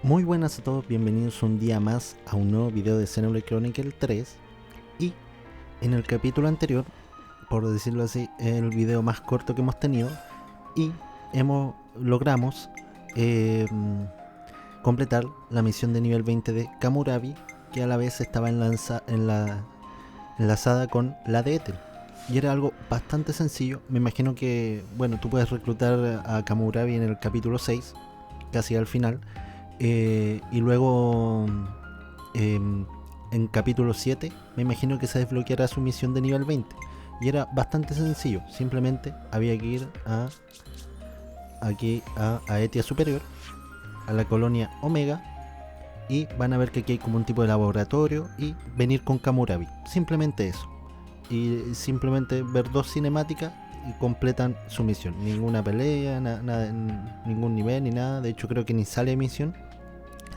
Muy buenas a todos, bienvenidos un día más a un nuevo video de Xenoblade Chronicles 3. Y en el capítulo anterior, por decirlo así, el video más corto que hemos tenido, y logramos completar la misión de nivel 20 de Kamurabi, que a la vez estaba enlazada con la de Ethel. Y era algo bastante sencillo. Me imagino que, bueno, tú puedes reclutar a Kamurabi en el capítulo 6, casi al final. Y luego en capítulo 7 me imagino que se desbloqueará su misión de nivel 20. Y era bastante sencillo, simplemente había que ir a Etia Superior, a la colonia Omega, y van a ver que aquí hay como un tipo de laboratorio y venir con Kamurabi. Simplemente eso. Y simplemente ver dos cinemáticas y completan su misión. Ninguna pelea, nada, ningún nivel ni nada. De hecho creo que ni sale misión,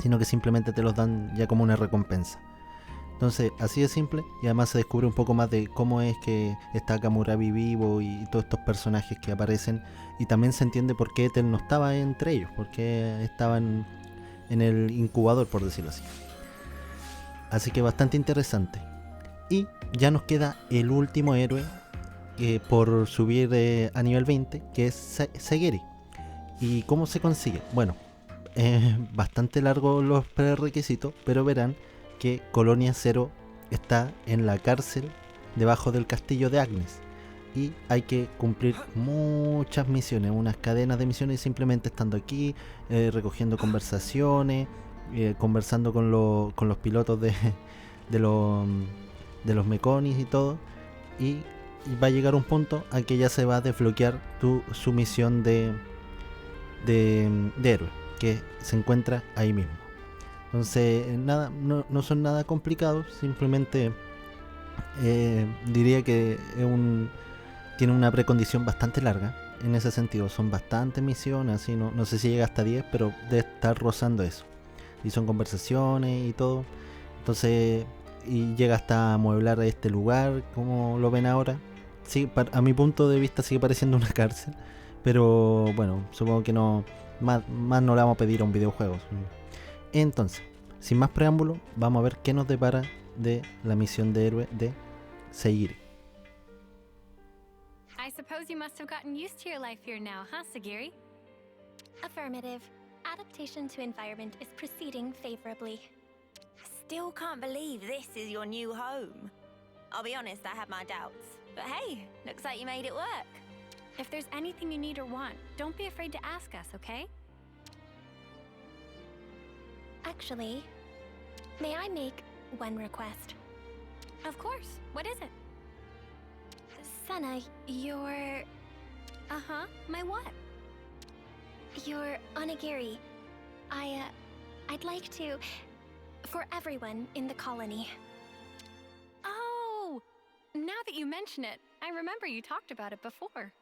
sino que simplemente te los dan ya como una recompensa. Entonces, así de simple, y además se descubre un poco más de cómo es que está Kamurabi vivo y todos estos personajes que aparecen, y también se entiende por qué Ethel no estaba entre ellos, porque estaban en el incubador, por decirlo así. Así que bastante interesante. Y ya nos queda el último héroe por subir a nivel 20, que es Siegiri. ¿Y cómo se consigue? Bueno, bastante largo los prerequisitos, pero verán que Colonia Cero está en la cárcel debajo del castillo de Agnes. Y hay que cumplir muchas misiones, unas cadenas de misiones, simplemente estando aquí, recogiendo conversaciones, conversando con los pilotos de, los, de los meconis y todo. Y va a llegar un punto a que ya se va a desbloquear su misión de héroe, que se encuentra ahí mismo. Entonces, nada, no son nada complicados, simplemente diría que tiene una precondición bastante larga. En ese sentido, son bastantes misiones, así, no sé si llega hasta 10, pero debe estar rozando eso. Y son conversaciones y todo. Entonces, y llega hasta amueblar este lugar, como lo ven ahora. Sí, a mi punto de vista sigue pareciendo una cárcel, pero bueno, supongo que no, más no le vamos a pedir a un videojuego. Entonces, sin más preámbulo, vamos a ver qué nos depara de la misión de héroe de Siegiri. I suppose you must have gotten used to your life here now, huh, Siegiri? Affirmative. Adaptation to environment is proceeding favorably. Still can't believe this is your new home. I'll be honest, I had my doubts. But hey, looks like you made it work. If there's anything you need or want, don't be afraid to ask us, okay? Actually, may I make one request? Of course. What is it? Senna, your... Uh-huh. My what? Your onigiri. I'd like to... for everyone in the colony. Oh! Now that you mention it, I remember you talked about it before.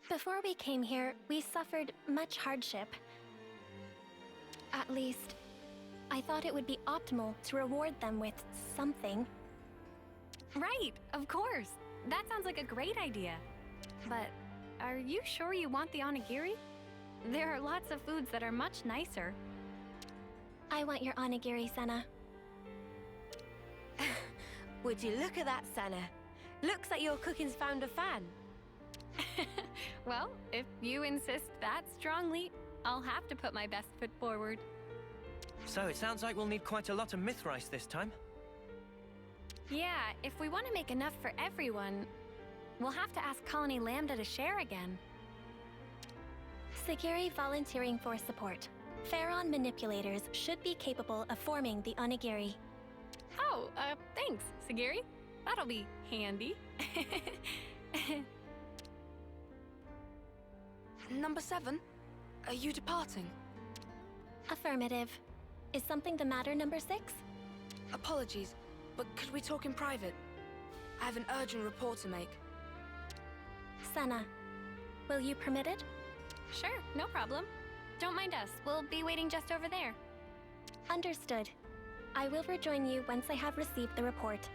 Before we came here, we suffered much hardship. At least, I thought it would be optimal to reward them with something. Right, of course. That sounds like a great idea. But are you sure you want the onigiri? There are lots of foods that are much nicer. I want your onigiri, Senna. Would you look at that, Senna? Looks like your cooking's found a fan. Well, if you insist that strongly, I'll have to put my best foot forward. So it sounds like we'll need quite a lot of myth rice this time. Yeah, if we want to make enough for everyone, we'll have to ask Colony Lambda to share again. Siegiri volunteering for support. Pharaon manipulators should be capable of forming the onigiri. Oh, thanks, Siegiri. That'll be handy. Number 7, are you departing? Affirmative. Is something the matter, number 6? Apologies, but could we talk in private? I have an urgent report to make. Senna, will you permit it? Sure, no problem. Don't mind us. We'll be waiting just over there. Understood. I will rejoin you once I have received the report.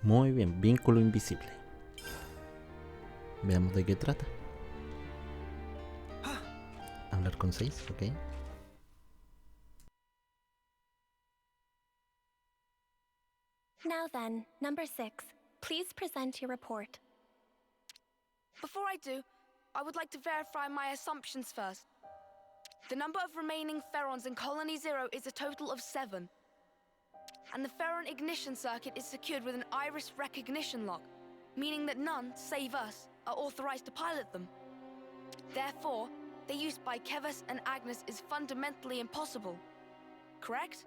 Muy bien, vínculo invisible. Veamos de qué trata. Hablar con 6, ok. Now then, number 6, please present your report. Before I do, I would like to verify my assumptions first. The number of remaining Ferrons in Colony 0 is a total of 7. And the Ferron ignition circuit is secured with an iris recognition lock, meaning that none, save us, are authorized to pilot them. Therefore, their use by Keves and Agnes is fundamentally impossible. Correct?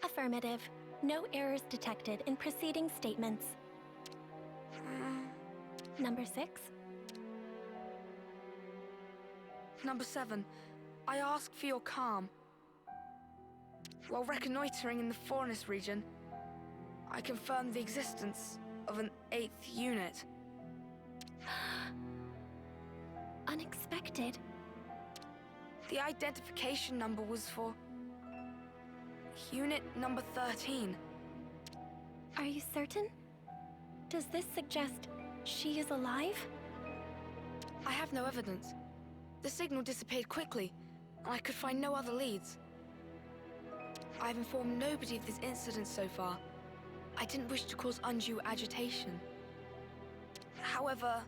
Affirmative. No errors detected in preceding statements. Number 6. Number 7, I ask for your calm. While reconnoitering in the Fornis region, I confirmed the existence of an 8th unit. Unexpected. The identification number was for unit number 13. Are you certain? Does this suggest she is alive? I have no evidence. The signal disappeared quickly, and I could find no other leads. I've informed nobody of this incident so far. I didn't wish to cause undue agitation. However,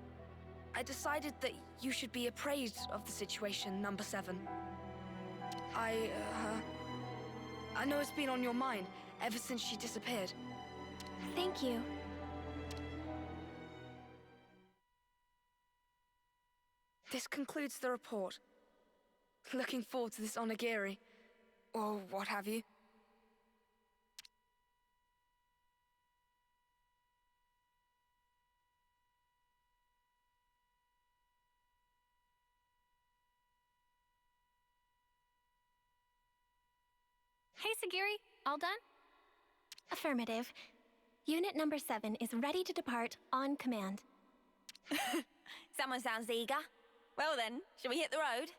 I decided that you should be appraised of the situation, number 7. I know it's been on your mind ever since she disappeared. Thank you. This concludes the report. Looking forward to this onigiri, or what have you. Hey, Siegiri, all done? Affirmative. Unit number 7 is ready to depart on command. Someone sounds eager. Well then, shall we hit the road?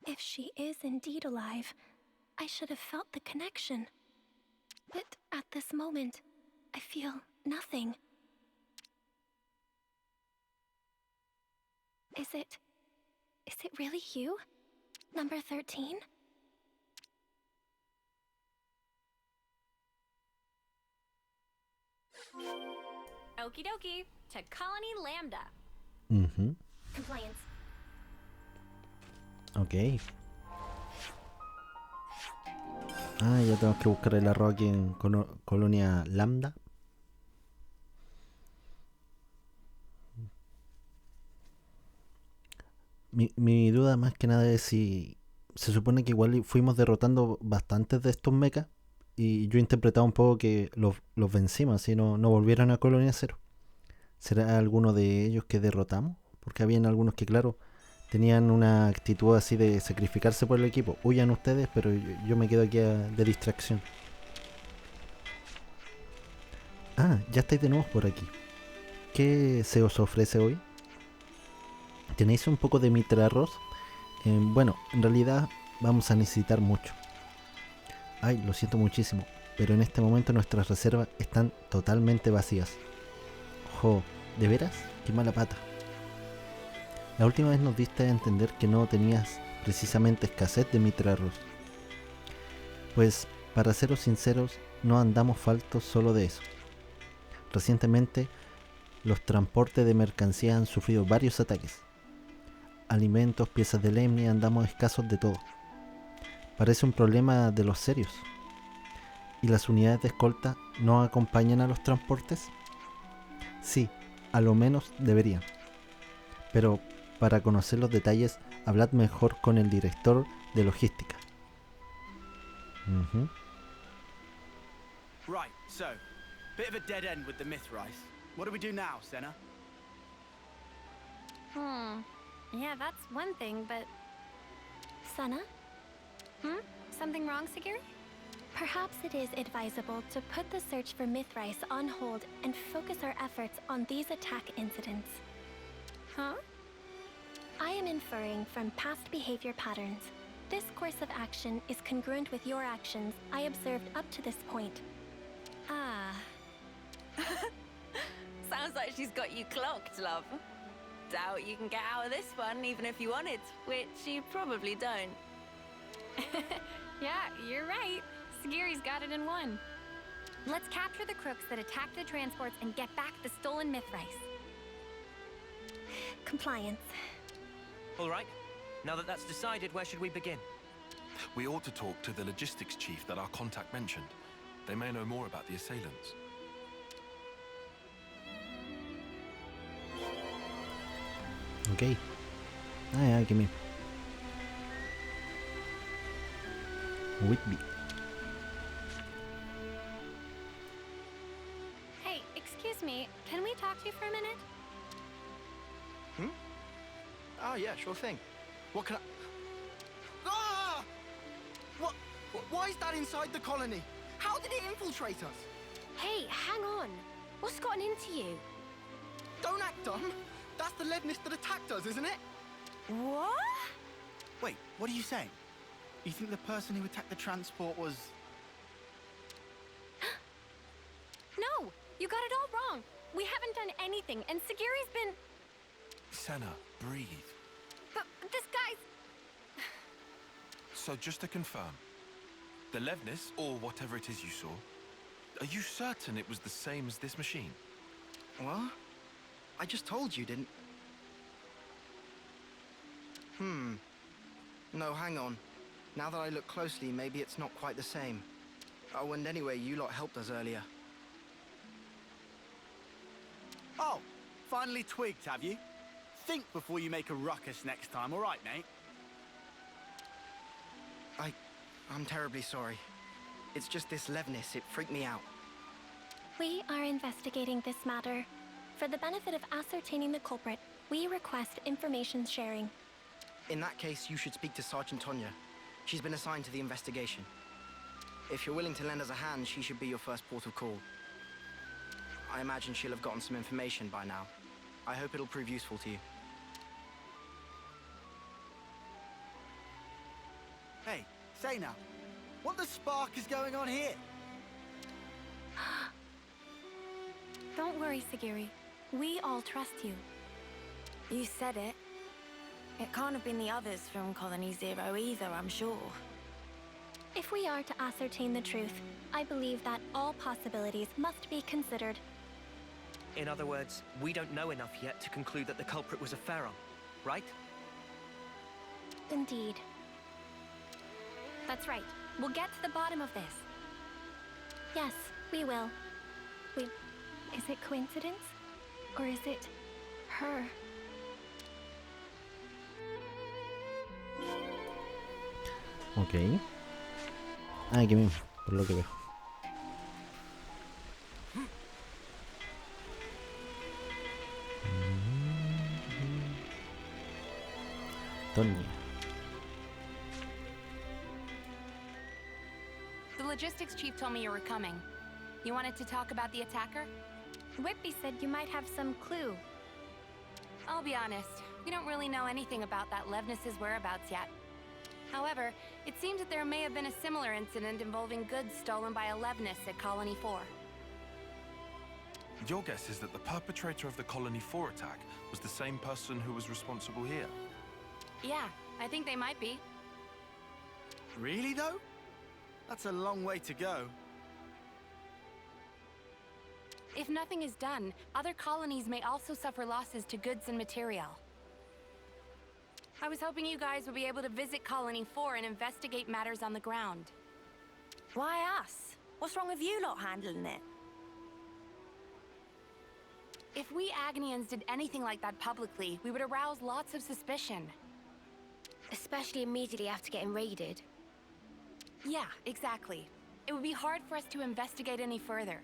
If she is indeed alive, I should have felt the connection. But at this moment, I feel nothing. Is it really you? Number 13? Okie dokie, to Colony Lambda. Compliance. Ok. Ah, ya tenemos que buscar el arroz aquí en Colonia Lambda. Mi duda más que nada es si se supone que igual fuimos derrotando bastantes de estos mechas y yo he interpretado un poco que los vencimos, así no volvieron a Colonia Cero. ¿Será alguno de ellos que derrotamos? Porque habían algunos que, claro, tenían una actitud así de sacrificarse por el equipo. Huyan ustedes, pero yo me quedo aquí de distracción. Ah, ya estáis de nuevo por aquí. ¿Qué se os ofrece hoy? ¿Tenéis un poco de mitra arroz? Bueno, en realidad vamos a necesitar mucho. Ay, lo siento muchísimo, pero en este momento nuestras reservas están totalmente vacías. Jo, ¿de veras? Qué mala pata. La última vez nos diste a entender que no tenías precisamente escasez de mitra arroz. Pues, para seros sinceros, no andamos faltos solo de eso. Recientemente, los transportes de mercancía han sufrido varios ataques. Alimentos, piezas de Lemni, andamos escasos de todo. Parece un problema de los serios. ¿Y las unidades de escolta no acompañan a los transportes? Sí, a lo menos deberían. Pero para conocer los detalles, hablad mejor con el director de logística. Right, so, bit of a dead end with the Mithrice. What do we do now, Senna? Yeah, that's one thing, but... Senna? Something wrong, Siegiri? Perhaps it is advisable to put the search for Mithrice on hold and focus our efforts on these attack incidents. Huh? I am inferring from past behavior patterns This course of action is congruent with your actions I observed up to this point. Ah. Sounds like she's got you clocked, love. Doubt you can get out of this one even if you wanted, which you probably don't. Yeah, you're right. Sigiri's got it in one. Let's capture the crooks that attacked the transports and get back the stolen myth rice. Compliance. All right. Now that that's decided, where should we begin? We ought to talk to the logistics chief that our contact mentioned. They may know more about the assailants. Ok. Give me. Whitby. Hey, excuse me, can we talk to you for a minute? Oh, yeah, sure thing. What can I... Ah! What? Why is that inside the colony? How did it infiltrate us? Hey, hang on. What's gotten into you? Don't act dumb. That's the Levnis that attacked us, isn't it? What? Wait, what are you saying? You think the person who attacked the transport was... No, you got it all wrong. We haven't done anything, and Sigiri's been... Senna, breathe. But this guy's... So just to confirm, the Levnis, or whatever it is you saw, are you certain it was the same as this machine? What? I just told you, didn't... No, hang on. Now that I look closely, maybe it's not quite the same. Oh, and anyway, you lot helped us earlier. Oh, finally twigged, have you? Think before you make a ruckus next time, all right, mate? I'm terribly sorry. It's just this Levnis, it freaked me out. We are investigating this matter. For the benefit of ascertaining the culprit, we request information sharing. In that case, you should speak to Sergeant Tonya. She's been assigned to the investigation. If you're willing to lend us a hand, she should be your first port of call. I imagine she'll have gotten some information by now. I hope it'll prove useful to you. Hey, say now, what the spark is going on here? Don't worry, Sigiri. We all trust you. You said it. It can't have been the others from Colony Zero either, I'm sure. If we are to ascertain the truth, I believe that all possibilities must be considered. In other words, we don't know enough yet to conclude that the culprit was a Pharaoh, right? Indeed. That's right. We'll get to the bottom of this. Yes, we will. Is it coincidence? Or is it her? Ok. Aquí mismo, por lo que veo. Tonya. The logistics chief told me you were coming. You wanted to talk about the attacker? Whitby said you might have some clue. I'll be honest, we don't really know anything about that Levnis's whereabouts yet. However, it seems that there may have been a similar incident involving goods stolen by a Levnis at Colony 4. Your guess is that the perpetrator of the Colony 4 attack was the same person who was responsible here? Yeah, I think they might be. Really, though? That's a long way to go. If nothing is done, other colonies may also suffer losses to goods and material. I was hoping you guys would be able to visit Colony 4 and investigate matters on the ground. Why us? What's wrong with you lot handling it? If we Agnians did anything like that publicly, we would arouse lots of suspicion. Especially immediately after getting raided. Yeah, exactly. It would be hard for us to investigate any further.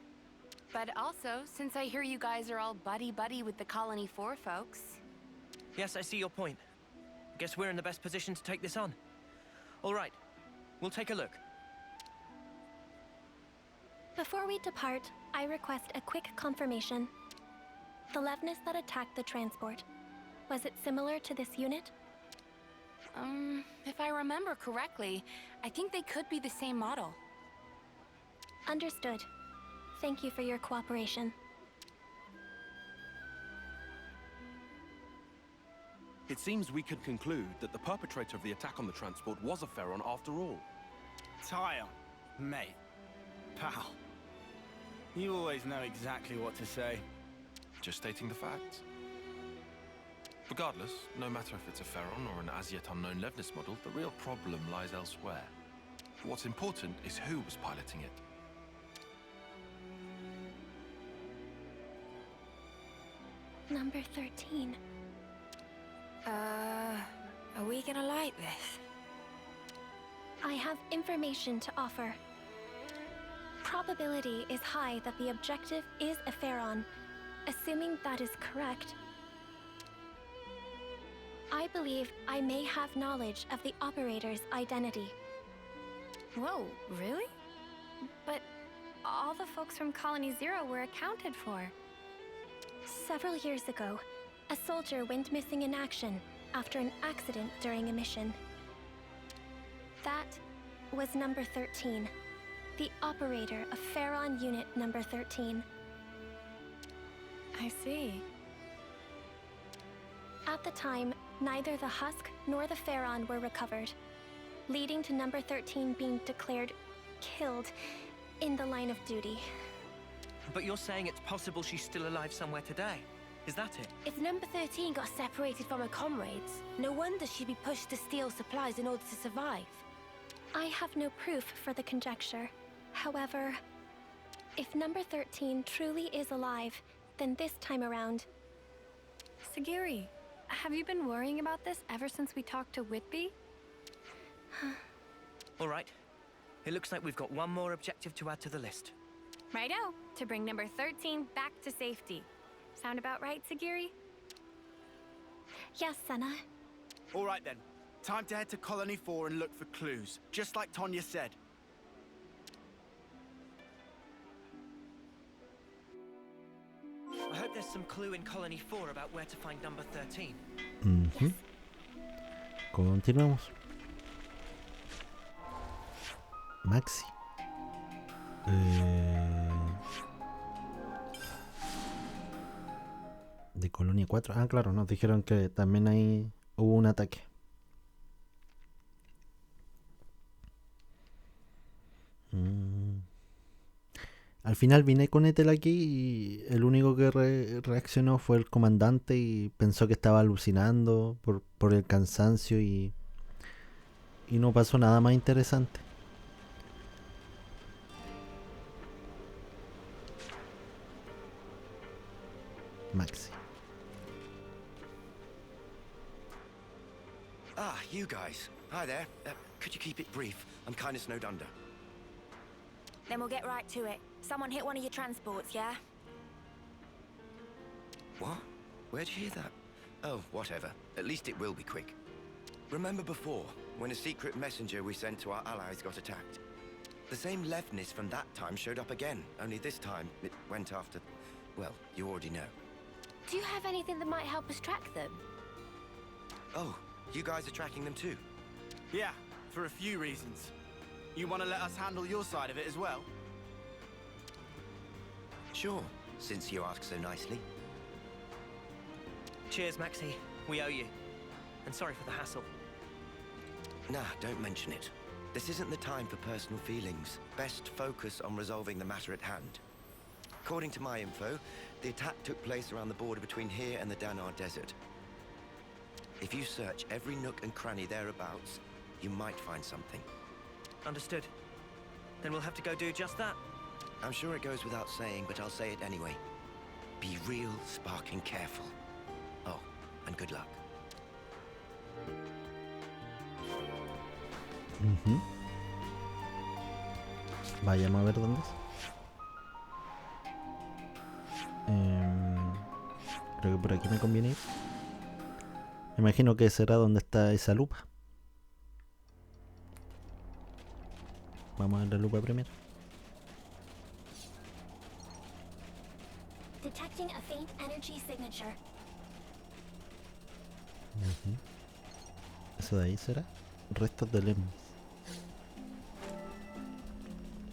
But also, since I hear you guys are all buddy-buddy with the Colony 4 folks... Yes, I see your point. Guess we're in the best position to take this on. All right, we'll take a look. Before we depart, I request a quick confirmation. The Levnis that attacked the transport, was it similar to this unit? If I remember correctly, I think they could be the same model. Understood. Thank you for your cooperation. It seems we could conclude that the perpetrator of the attack on the transport was a Pharaon after all. Tyon, mate, pal. You always know exactly what to say. Just stating the facts. Regardless, no matter if it's a Pharaon or an as-yet unknown Levnis model, the real problem lies elsewhere. What's important is who was piloting it. Number 13. Are we gonna like this? I have information to offer. Probability is high that the objective is a Pharaon. Assuming that is correct, I believe I may have knowledge of the operator's identity. Whoa, really? But all the folks from Colony Zero were accounted for. Several years ago, a soldier went missing in action after an accident during a mission. That was number 13, the operator of Pharaon Unit number 13. I see. At the time, neither the husk nor the Pharaon were recovered, leading to number 13 being declared killed in the line of duty. But you're saying it's possible she's still alive somewhere today? Is that it? If number 13 got separated from her comrades, no wonder she'd be pushed to steal supplies in order to survive. I have no proof for the conjecture. However, if number 13 truly is alive, then this time around... Siegiri, have you been worrying about this ever since we talked to Whitby? All right. It looks like we've got one more objective to add to the list. Righto, to bring number 13 back to safety. Sound about right, Siegiri? Yes, Senna. All right then. Time to head to Colony 4 and look for clues, just like Tonya said. I hope there's some clue in Colony 4 about where to find number 13. Ujú. Continuamos. Maxi. De Colonia 4. Ah, claro, nos dijeron que también ahí hubo un ataque. Al final vine con Ethel aquí y el único que reaccionó fue el comandante y pensó que estaba alucinando por el cansancio y no pasó nada más interesante. Maxi. Ah, you guys. Hi there. Could you keep it brief? I'm kind of snowed under. Then we'll get right to it. Someone hit one of your transports, yeah? What? Where'd you hear that? Oh, whatever. At least it will be quick. Remember before, when a secret messenger we sent to our allies got attacked? The same Levnis from that time showed up again, only this time it went after... well, you already know. Do you have anything that might help us track them? Oh, you guys are tracking them too? Yeah, for a few reasons. You want to let us handle your side of it as well? Sure, since you ask so nicely. Cheers, Maxi. We owe you. And sorry for the hassle. Nah, don't mention it. This isn't the time for personal feelings. Best focus on resolving the matter at hand. According to my info, the attack took place around the border between here and the Danar Desert. If you search every nook and cranny thereabouts, you might find something. Understood. Then we'll have to go do just that. I'm sure it goes without saying, but I'll say it anyway. Be real sparking careful. Oh, and good luck. Vayamos a ver dónde es. Creo que por aquí me conviene ir. Me imagino que será donde está esa lupa. Vamos a ver la lupa primero. Detecting a faint energy signature. Esa Eso de ahí será. Restos de Lemnis.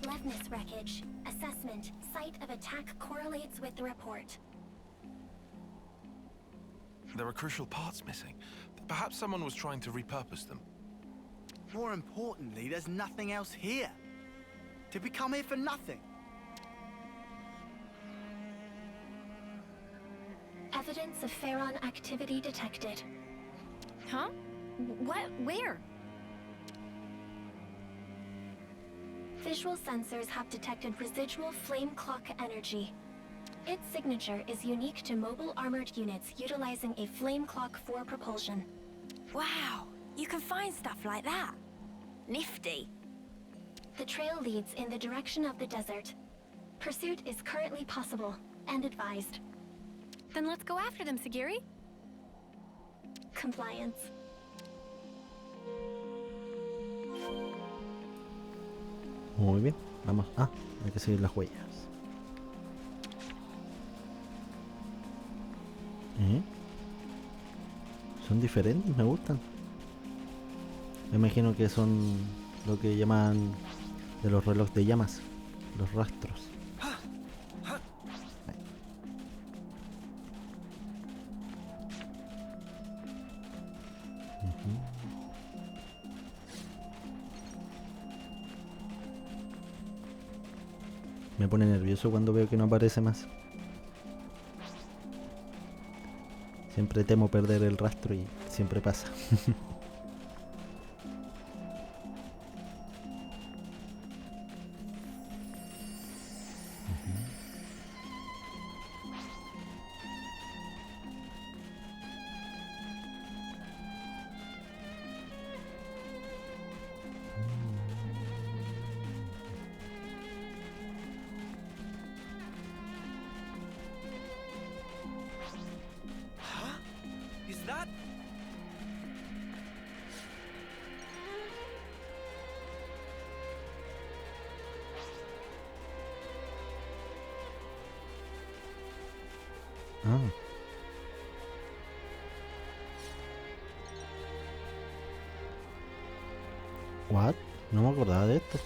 Levnis wreckage. Assessment. Site of attack correlates with the report. There are crucial parts missing. Perhaps someone was trying to repurpose them. More importantly, there's nothing else here. Did we come here for nothing? Evidence of Pharaon activity detected. Huh? What? Where? Visual sensors have detected residual flame clock energy. Its signature is unique to mobile armored units utilizing a flame clock for propulsion. Wow, you can find stuff like that. Nifty. The trail leads in the direction of the desert. Pursuit is currently possible and advised. Then let's go after them, Siegiri. Compliance. Muy bien, vamos. Ah, hay que seguir las huellas. Son diferentes, me gustan. Me imagino que son lo que llaman de los relojes de llamas, los rastros. Me pone nervioso cuando veo que no aparece más. Siempre temo perder el rastro y siempre pasa. Is that? Ah. What? No me acordaba de esto.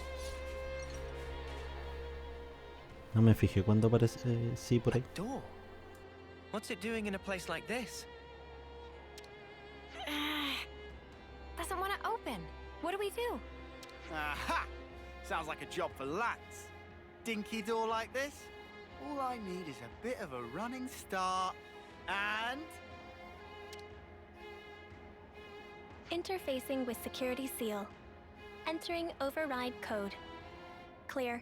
No me fijé cuando aparece sí por ahí. Door. What's it doing in a place like this? Doesn't want to open. What do we do? Aha! Sounds like a job for lads. Dinky door like this? All I need is a bit of a running start and... Interfacing with security seal. Entering override code. Clear.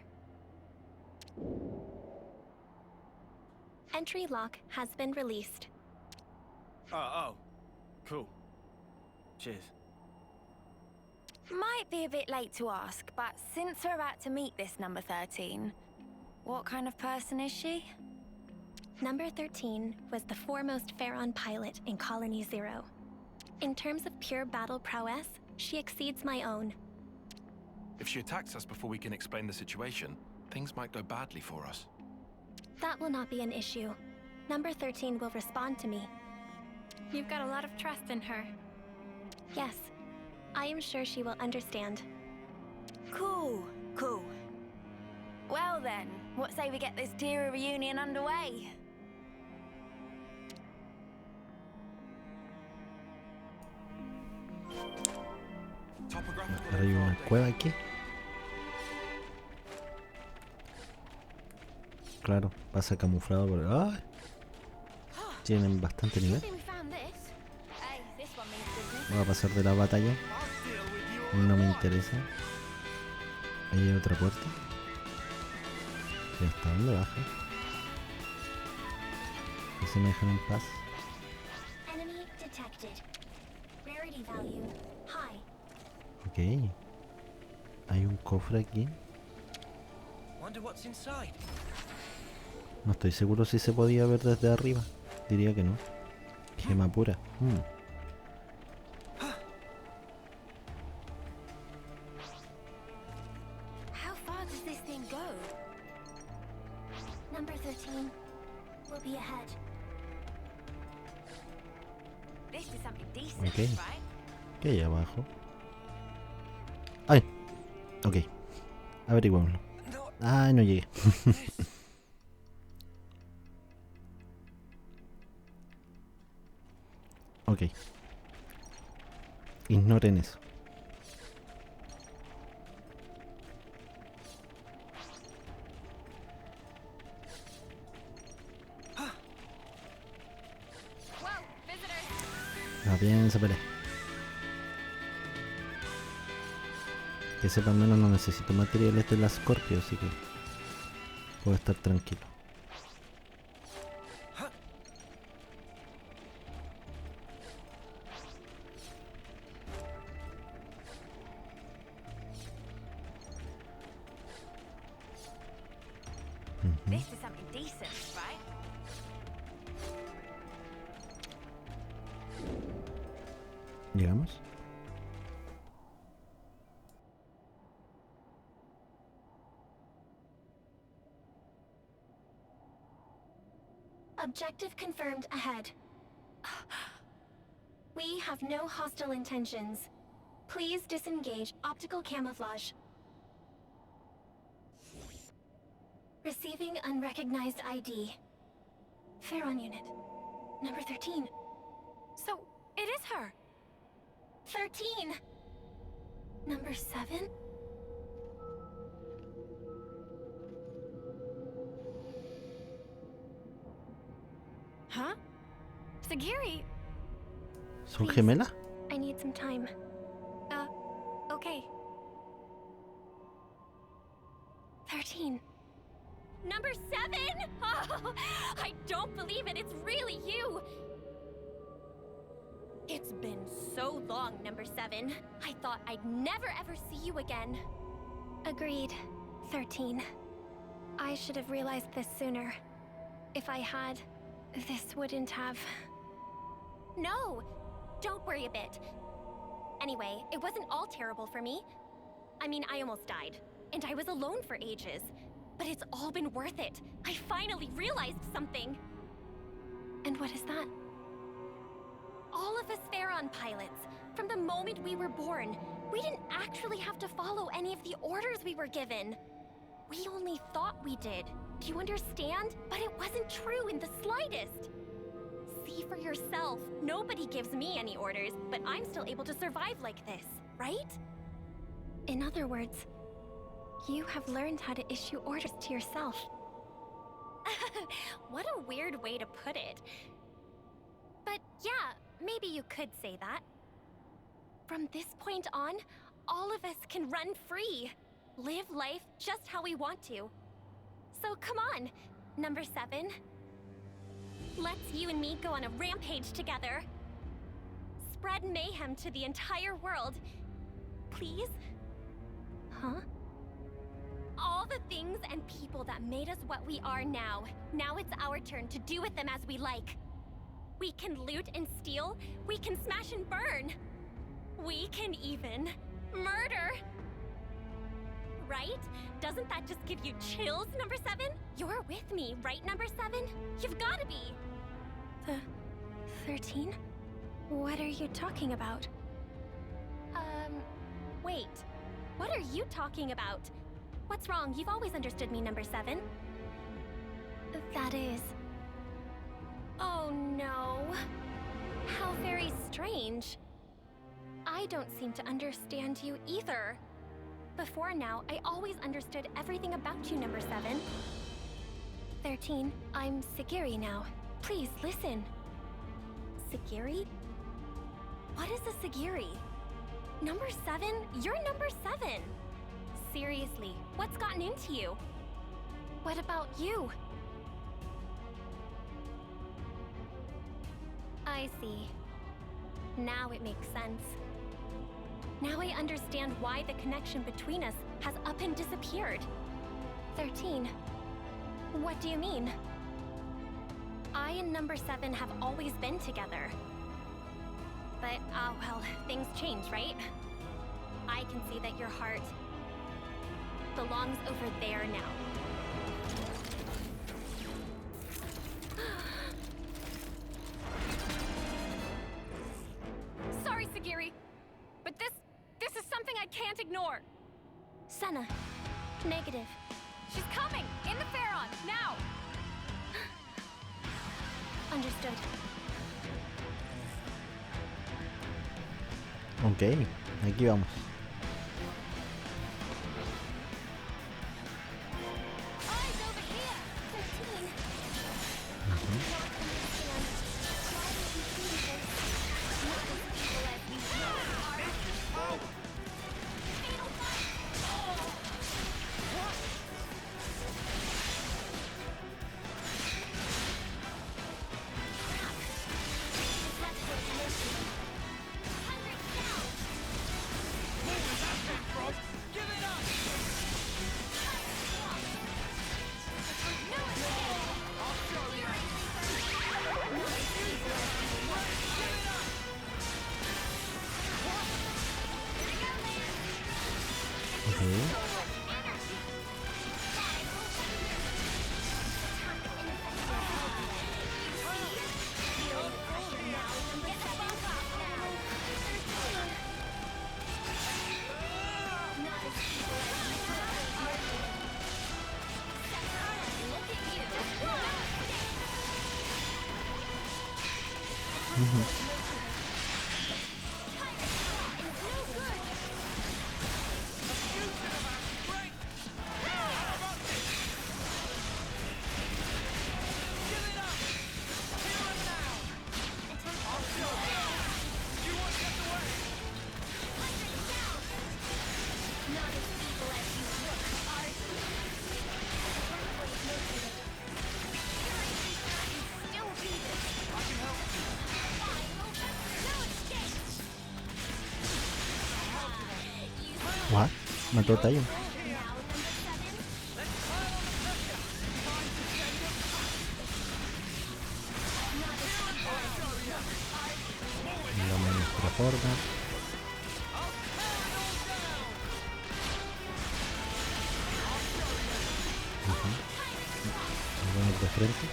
Entry lock has been released. Oh. Cool. Cheers. Might be a bit late to ask, but since we're about to meet this number 13, what kind of person is she? Number 13 was the foremost Pharaon pilot in Colony Zero. In terms of pure battle prowess, she exceeds my own. If she attacks us before we can explain the situation, things might go badly for us. That will not be an issue. Number 13 will respond to me. You've got a lot of trust in her. Yes, I am sure she will understand. Cool. Well then, what say we get this tier reunion underway? Ahora hay una cueva aquí. Claro, pasa camuflado por... ¡Ay! Tienen bastante nivel. Voy a pasar de la batalla. No me interesa. Ahí hay otra puerta. ¿Y hasta dónde baja? Que se me dejan en paz. Enemy detected. Rarity value high. Ok. Hay un cofre aquí. Wonder what's inside. No estoy seguro si se podía ver desde arriba. Diría que no. Gema pura. How far does this thing go? Number 13 will be ahead. This is something decent, Okay. right? ¿Qué hay abajo? ¡Ay! Ok. Averiguémoslo. ¡Ay, no llegué! Ok. Ignoren eso. Ah, bien, se pelea. Que sepa, al menos no necesito materiales de la Scorpio, así que puedo estar tranquilo. This is something decent, right? ¿Llegamos? Objective confirmed ahead. We have no hostile intentions. Please disengage optical camouflage. Receiving unrecognized ID. Pharaon unit. Number 13. So, it is her. 13! Number 7? Huh? Siegiri! ¿Son gemelas? I need some time. Okay. 13. Number 7! Oh, I don't believe it. It's really you. It's been so long, Number 7. I thought I'd never ever see you again. Agreed. 13. I should have realized this sooner. If I had, this wouldn't have... No! Don't worry a bit. Anyway, it wasn't all terrible for me. I mean, I almost died. And I was alone for ages. But it's all been worth it. I finally realized something. And what is that? All of us Pharaon pilots, from the moment we were born, we didn't actually have to follow any of the orders we were given. We only thought we did. Do you understand? But it wasn't true in the slightest. See for yourself. Nobody gives me any orders, but I'm still able to survive like this, right? In other words, you have learned how to issue orders to yourself. What a weird way to put it. But yeah, maybe you could say that. From this point on, all of us can run free. Live life just how we want to. So come on, Number 7. Let's you and me go on a rampage together. Spread mayhem to the entire world. Please? Huh? All the things and people that made us what we are now. Now it's our turn to do with them as we like. We can loot and steal. We can smash and burn. We can even murder. Right? Doesn't that just give you chills, Number 7? You're with me, right, Number 7? You've gotta be. The 13? What are you talking about? Wait. What are you talking about? What's wrong? You've always understood me, Number 7. That is... Oh no. How very strange. I don't seem to understand you either. Before now, I always understood everything about you, Number 7. 13, I'm Siegiri now. Please, listen. Siegiri? What is a Siegiri? Number 7? You're Number 7! Seriously, what's gotten into you? What about you? I see. Now it makes sense. Now I understand why the connection between us has up and disappeared. 13. What do you mean? I and Number 7 have always been together. But, well, things change, right? I can see that your heart belongs over there now. Sorry, Siegiri. can't ignore. Senna. Negative. She's coming! In the Pharaon! Now! Understood. Ok, aquí vamos. What? Mató a Tayo. Vamos a nuestra forma. Vamos de frente.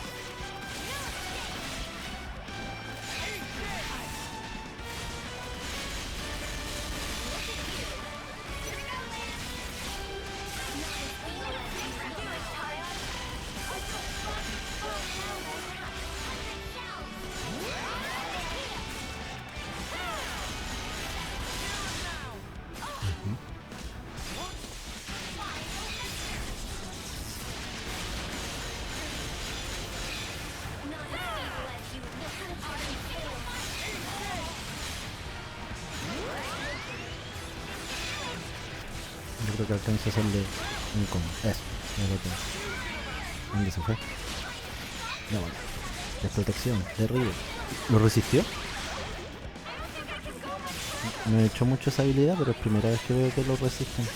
Yo creo que alcanza a hacerle un combo. Eso, ya lo tengo. ¿Dónde se fue? No, bueno. Desprotección, derribo. ¿Lo resistió? No he hecho mucho esa habilidad, pero es primera vez que veo que lo resisten.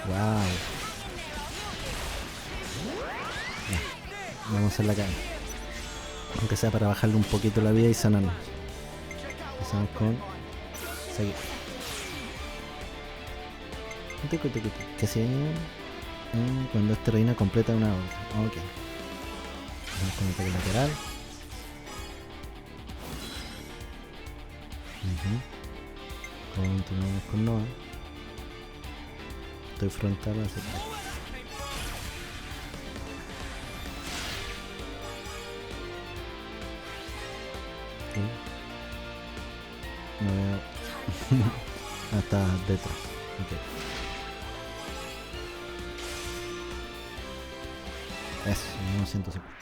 Wow. Ya. Vamos a hacer la cara. Aunque sea para bajarle un poquito la vida y sanarnos. Empezamos con seguir. Que se cuando esta reina completa una obra. Ok. Vamos con el ataque lateral. Continuamos con Noah. Estoy frontal a aceptar. Okay. No veo. Hasta detrás. Okay. Eso, no 150.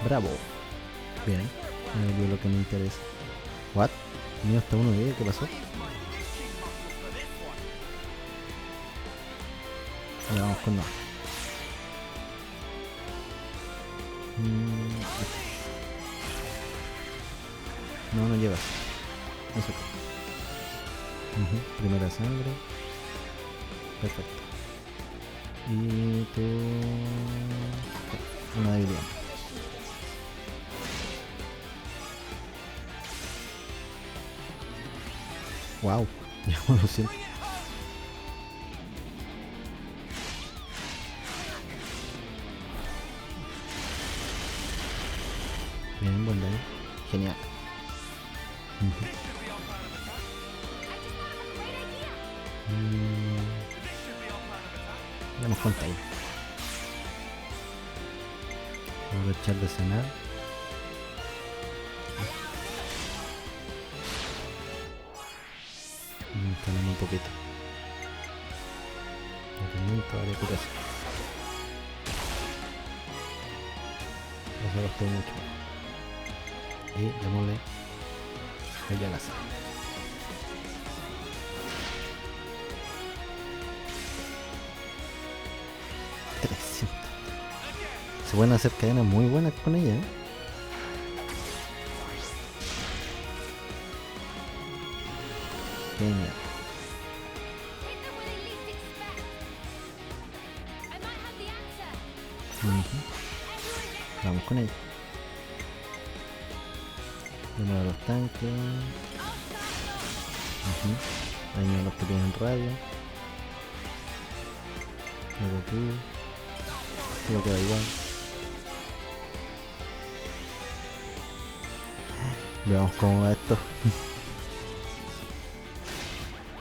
Bravo. Bien, me dio lo que me interesa. What? Mío hasta 1 de vida, ¿qué pasó? Ya vamos con nada. No, no llevas. Eso. Primera sangre. Perfecto. Y tú... una debilidad. Wow, ya lo siento. Bien, buen daño. Genial. Damos cuenta ahí. Vamos a aprovechar de cenar. Tenemos un poquito. Área curación. Eso gastó mucho. Y démosle ella la sal. Se pueden hacer cadenas muy buenas con ella, ¿eh? Genial. Vamos con ella. Número de los tanques. Daño a los que tienen radio. Luego tú. Lo queda igual. Veamos cómo va esto.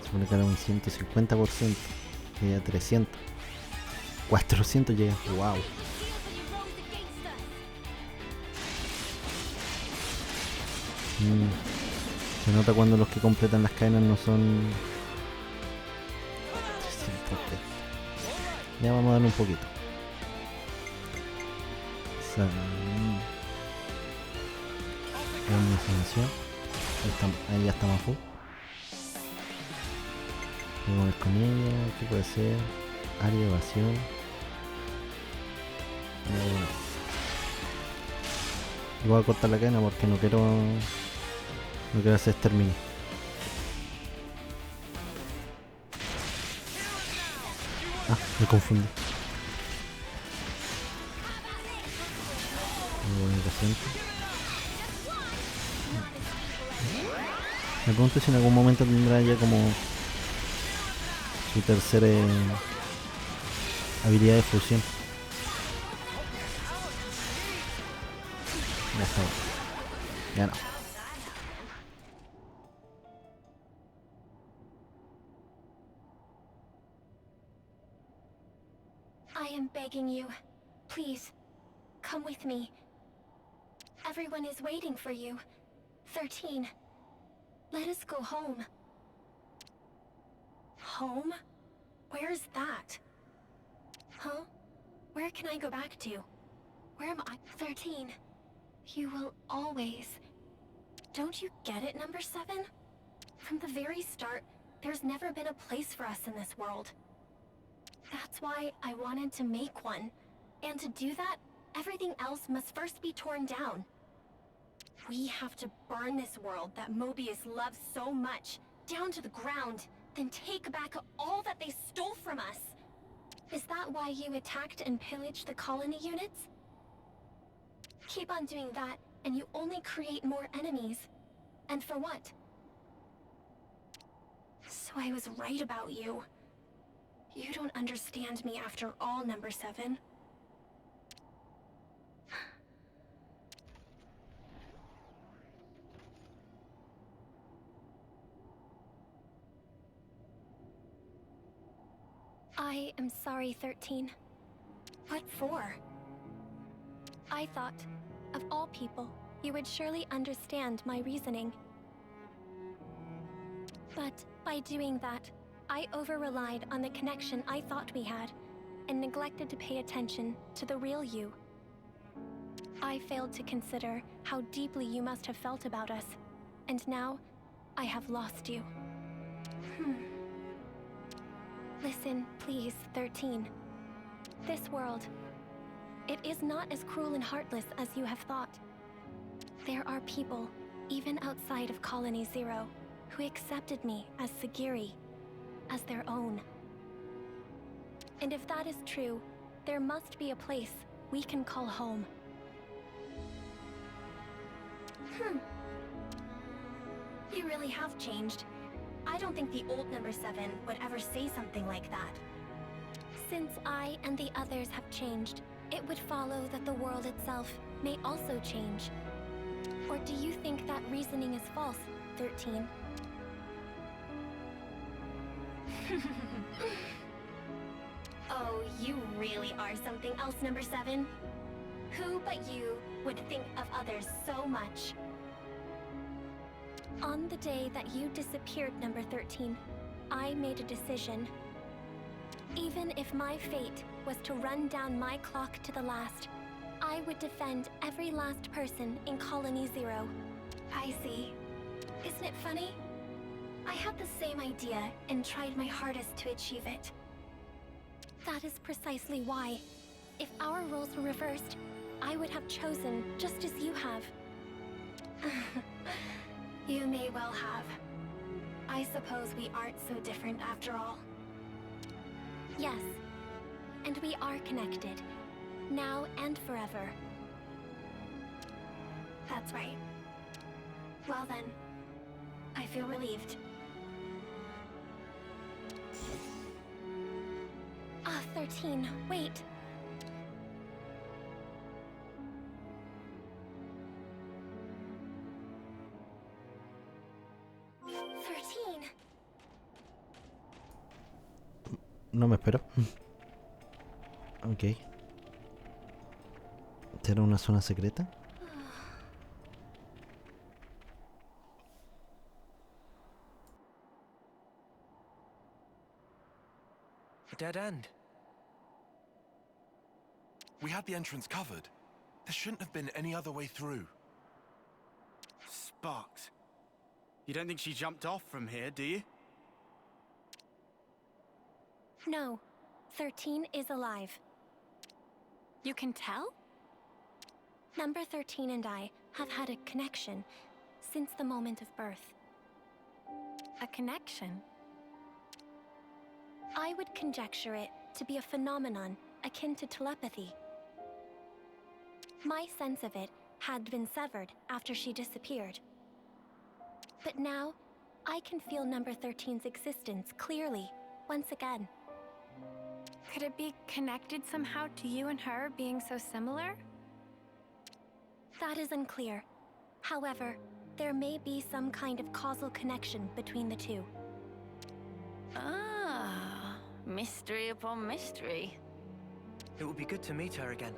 Se pone que era un 150%. Llega a 300. 400 llega. Wow. Se nota cuando los que completan las cadenas no son... Ya vamos a darle un poquito. Ahí ya estamos a full. Vamos a ver con ella. ¿Qué puede ser? Área de evasión. Y voy a cortar la cadena porque no quiero hacer exterminio. Me confundí. Me pregunto si en algún momento tendrá ya como su tercera habilidad de fusión. Ya está. Ya no. I am begging you. Please, come with me. Everyone is waiting for you. 13. Let us go home. Home? Where's that? Huh? Where can I go back to? Where am I? 13. You will always... Don't you get it, number 7? From the very start, there's never been a place for us in this world. That's why I wanted to make one. And to do that, everything else must first be torn down. We have to burn this world that Mobius loves so much, down to the ground, then take back all that they stole from us. Is that why you attacked and pillaged the colony units? Keep on doing that, and you only create more enemies. And for what? So I was right about you. You don't understand me after all, number 7. I am sorry, 13. What for? I thought, of all people, you would surely understand my reasoning. But by doing that, I over-relied on the connection I thought we had, and neglected to pay attention to the real you. I failed to consider how deeply you must have felt about us, and now, I have lost you. Listen, please, 13. This world, it is not as cruel and heartless as you have thought. There are people, even outside of Colony Zero, who accepted me as Siegiri, as their own. And if that is true, there must be a place we can call home. You really have changed. I don't think the old number 7 would ever say something like that. Since I and the others have changed, it would follow that the world itself may also change. Or do you think that reasoning is false, 13? Oh, you really are something else, number 7. Who but you would think of others so much? On the day that you disappeared, number 13, I made a decision. Even if my fate was to run down my clock to the last, I would defend every last person in Colony 0. I see. Isn't it funny? I had the same idea and tried my hardest to achieve it. That is precisely why, if our roles were reversed, I would have chosen just as you have. You may well have. I suppose we aren't so different after all. Yes, and we are connected, now and forever. That's right. Well then, I feel relieved. Ah, 13, wait. No me espero. Ok. ¿Será una zona secreta? A dead end. We had the entrance covered. There shouldn't have been any other way through. Sparks. You don't think she jumped off from here, do you? No, 13 is alive. You can tell? Number 13 and I have had a connection since the moment of birth. A connection? I would conjecture it to be a phenomenon akin to telepathy. My sense of it had been severed after she disappeared. But now, I can feel number 13's existence clearly, once again. Could it be connected somehow to you and her being so similar? That is unclear. However, there may be some kind of causal connection between the two. Ah, mystery upon mystery. It would be good to meet her again.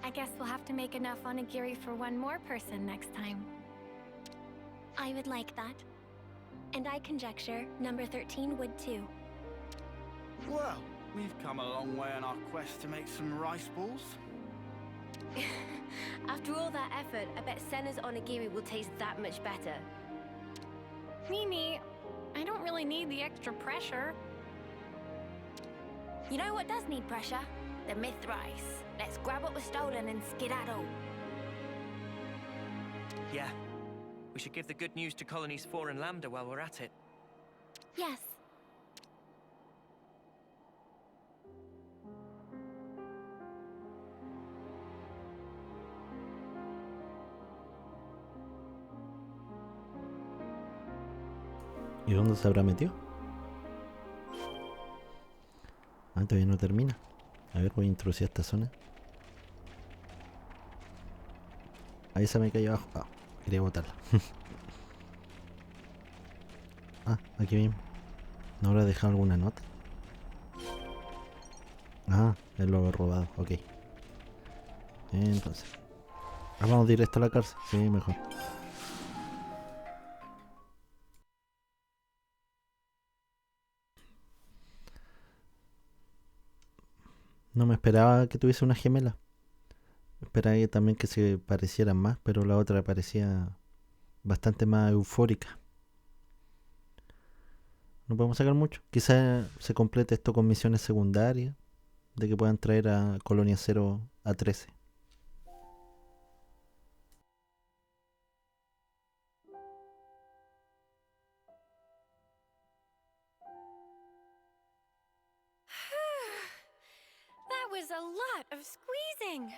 I guess we'll have to make enough onigiri for one more person next time. I would like that. And I conjecture number 13 would too. Well, we've come a long way on our quest to make some rice balls. After all that effort, I bet Senna's onigiri will taste that much better. Mimi, I don't really need the extra pressure. You know what does need pressure? The myth rice. Let's grab what was stolen and skedaddle. Yeah. We should give the good news to Colonies 4 and Lambda while we're at it. Yes. ¿Y dónde se habrá metido? Ah, todavía no termina. A ver, voy a introducir esta zona. Ahí se me cayó abajo. Ah, quería botarla. Ah, aquí mismo. ¿No habrá dejado alguna nota? Ah, él lo ha robado, ok. Entonces, vamos directo a la cárcel. Sí, mejor. No me esperaba que tuviese una gemela. Esperaba también que se parecieran más, pero la otra parecía bastante más eufórica. No podemos sacar mucho. Quizás se complete esto con misiones secundarias, de que puedan traer a Colonia 0 a 13. That was a lot of squeezing.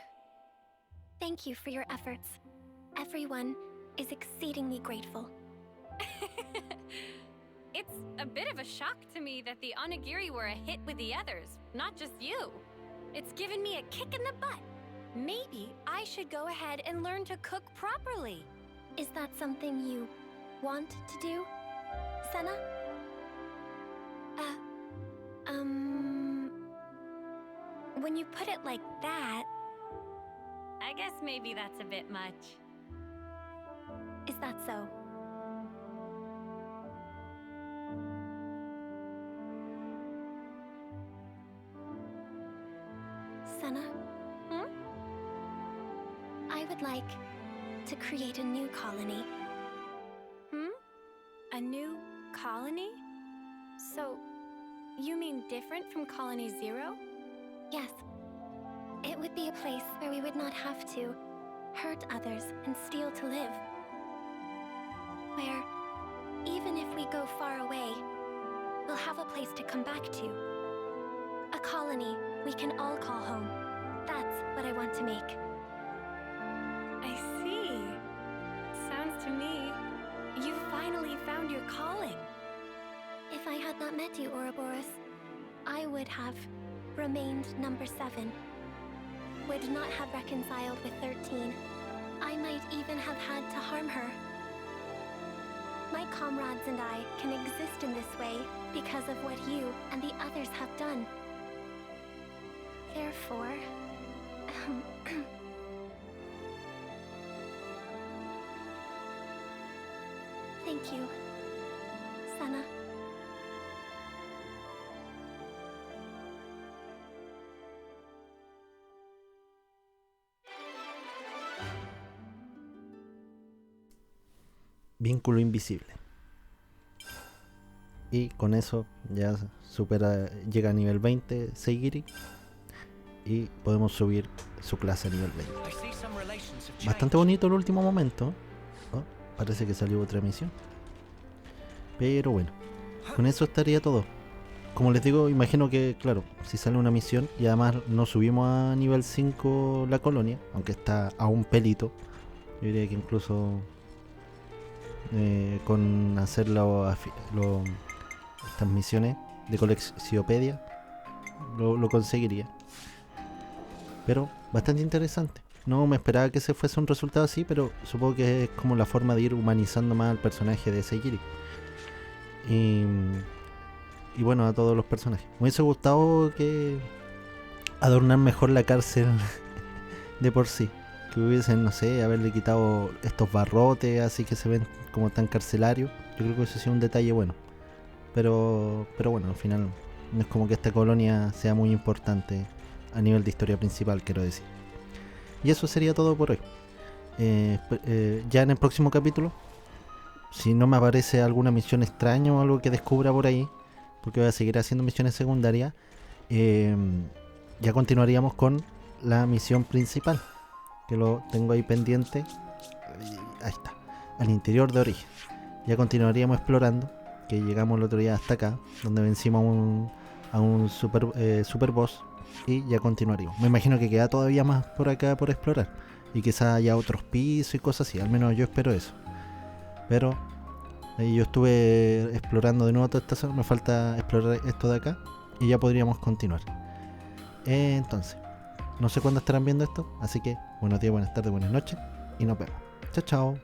Thank you for your efforts. Everyone is exceedingly grateful. It's a bit of a shock to me that the onigiri were a hit with the others, not just you. It's given me a kick in the butt. Maybe I should go ahead and learn to cook properly. Is that something you want to do, Senna? When you put it like that, I guess maybe that's a bit much. Is that so? Senna? I would like to create a new colony. A new colony? So, you mean different from Colony 0? Yes. It would be a place where we would not have to hurt others and steal to live. Where, even if we go far away, we'll have a place to come back to. A colony we can all call home. That's what I want to make. I see. Sounds to me, you finally found your calling. If I had not met you, Ouroboros, I would have remained number 7. Would not have reconciled with 13. I might even have had to harm her. My comrades and I can exist in this way because of what you and the others have done. Therefore, thank you, Senna. Vínculo invisible. Y con eso ya llega a nivel 20 Siegiri y podemos subir su clase a nivel 20. Bastante bonito el último momento. Parece que salió otra misión. Pero bueno, con eso estaría todo. Como les digo, imagino que, claro, si sale una misión y además no subimos a nivel 5 la colonia, aunque está a un pelito, yo diría que incluso con hacer estas misiones de coleccionopedia lo conseguiría. Pero bastante interesante. No me esperaba que ese fuese un resultado así, pero supongo que es como la forma de ir humanizando más al personaje de Siegiri. Y bueno, a todos los personajes. Me hubiese gustado que adornar mejor la cárcel de por sí. Que hubiesen, no sé, haberle quitado estos barrotes así que se ven como tan carcelarios. Yo creo que eso sí es un detalle bueno. Pero bueno, al final no es como que esta colonia sea muy importante a nivel de historia principal, quiero decir. Y eso sería todo por hoy. Ya en el próximo capítulo, si no me aparece alguna misión extraña o algo que descubra por ahí, porque voy a seguir haciendo misiones secundarias, ya continuaríamos con la misión principal, que lo tengo ahí pendiente. Ahí está, al interior de origen. Ya continuaríamos explorando, que llegamos el otro día hasta acá, donde vencimos a un super boss. Y ya continuaríamos. Me imagino que queda todavía más por acá por explorar. Y quizás haya otros pisos y cosas así. Al menos yo espero eso. Pero yo estuve explorando de nuevo toda esta zona. Me falta explorar esto de acá. Y ya podríamos continuar. Entonces, no sé cuándo estarán viendo esto. Así que buenos días, buenas tardes, buenas noches. Y nos vemos. Chao, chao.